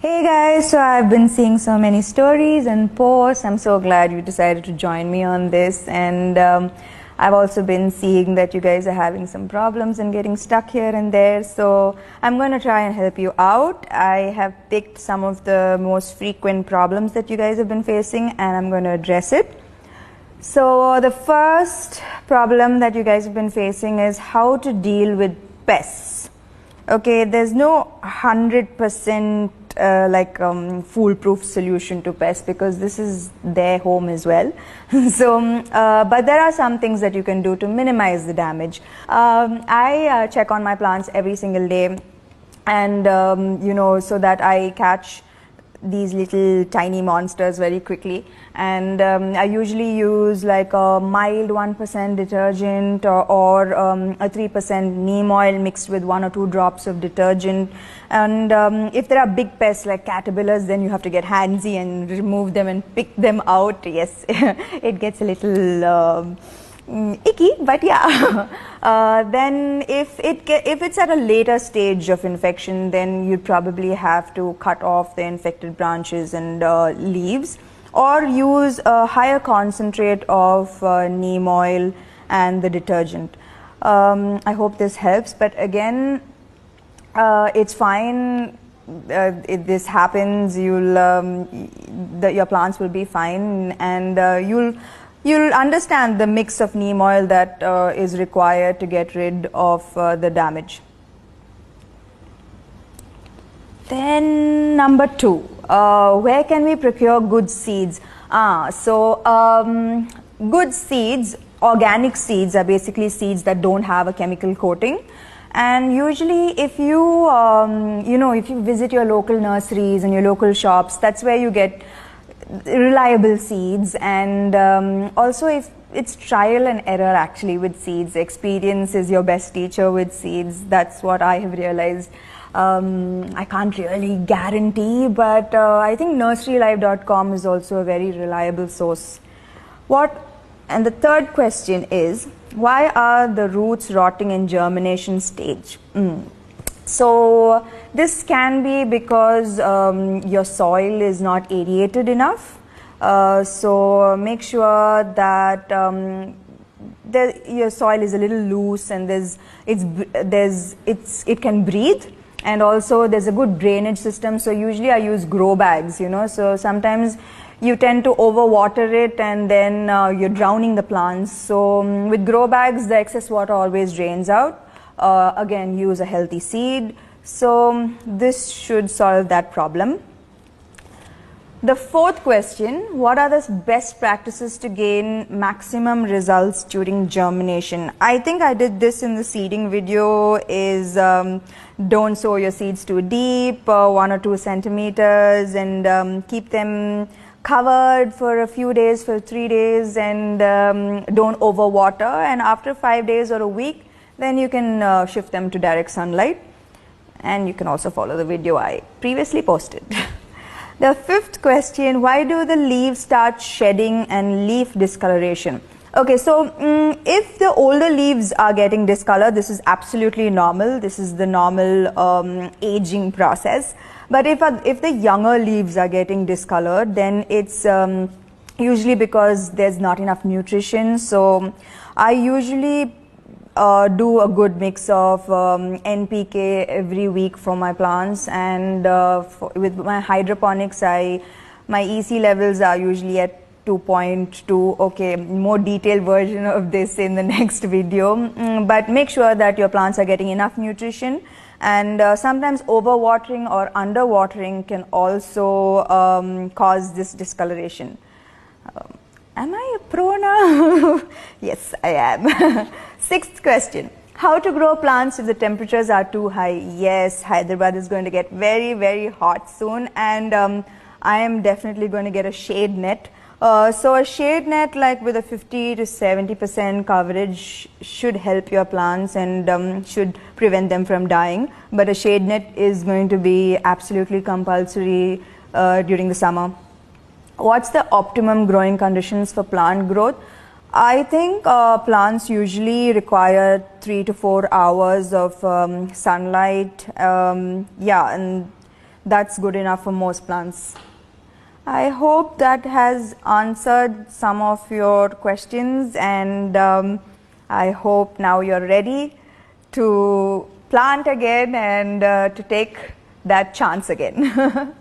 Hey guys, so I've been seeing so many stories and posts. I'm so glad you decided to join me on this, and I've also been seeing that you guys are having some problems and getting stuck here and there, so I'm going to try and help you out. I have picked some of the most frequent problems that you guys have been facing, and I'm going to address it. So the first problem that you guys have been facing is how to deal with pests. Okay, there's no 100% foolproof solution to pests because this is their home as well. But there are some things that you can do to minimize the damage. I check on my plants every single day, and so that I catch these little tiny monsters very quickly, and I usually use like a mild 1% detergent or a 3% neem oil mixed with 1 or 2 drops of detergent. And if there are big pests like caterpillars, then you have to get handsy and remove them and pick them out. Yes, it gets a little icky, but yeah. Then if it's at a later stage of infection, then you'd probably have to cut off the infected branches and leaves, or use a higher concentrate of neem oil and the detergent. I hope this helps, but again, it's fine. If this happens, your plants will be fine, and you'll understand the mix of neem oil that is required to get rid of the damage. Then number 2, where can we procure good seeds? Good seeds, organic seeds, are basically seeds that don't have a chemical coating. And usually if you if you visit your local nurseries and your local shops, that's where you get reliable seeds. And also, if it's trial and error actually with seeds. Experience is your best teacher with seeds. That's what I have realized. I can't really guarantee, but I think nurserylife.com is also a very reliable source. And the third question is, why are the roots rotting in germination stage? So this can be because your soil is not aerated enough. So make sure that your soil is a little loose and it can breathe, and also there's a good drainage system. So usually I use grow bags, so sometimes you tend to overwater it and then you're drowning the plants. So with grow bags, the excess water always drains out. Again, use a healthy seed. So this should solve that problem. The fourth question, what are the best practices to gain maximum results during germination? I think I did this in the seeding video, is don't sow your seeds too deep, 1 or 2 centimeters, and keep them covered for a few days, for 3 days, and don't overwater. And after 5 days or a week, then you can shift them to direct sunlight. And you can also follow the video I previously posted. The fifth question, why do the leaves start shedding and leaf discoloration? Okay, so if the older leaves are getting discolored, this is absolutely normal. This is the normal aging process. But if the younger leaves are getting discolored, then it's usually because there's not enough nutrition. So I usually do a good mix of NPK every week for my plants, and with my hydroponics, my EC levels are usually at 2.2. Okay, more detailed version of this in the next video, but make sure that your plants are getting enough nutrition. And sometimes overwatering or underwatering can also cause this discoloration. Am I a pro now? Yes, I am. Sixth question, how to grow plants if the temperatures are too high? Yes, Hyderabad is going to get very, very hot soon, and I am definitely going to get a shade net. So a shade net like with a 50 to 70% coverage should help your plants and should prevent them from dying. But a shade net is going to be absolutely compulsory during the summer. What's the optimum growing conditions for plant growth? I think plants usually require 3 to 4 hours of sunlight. And that's good enough for most plants. I hope that has answered some of your questions, and I hope now you're ready to plant again and to take that chance again.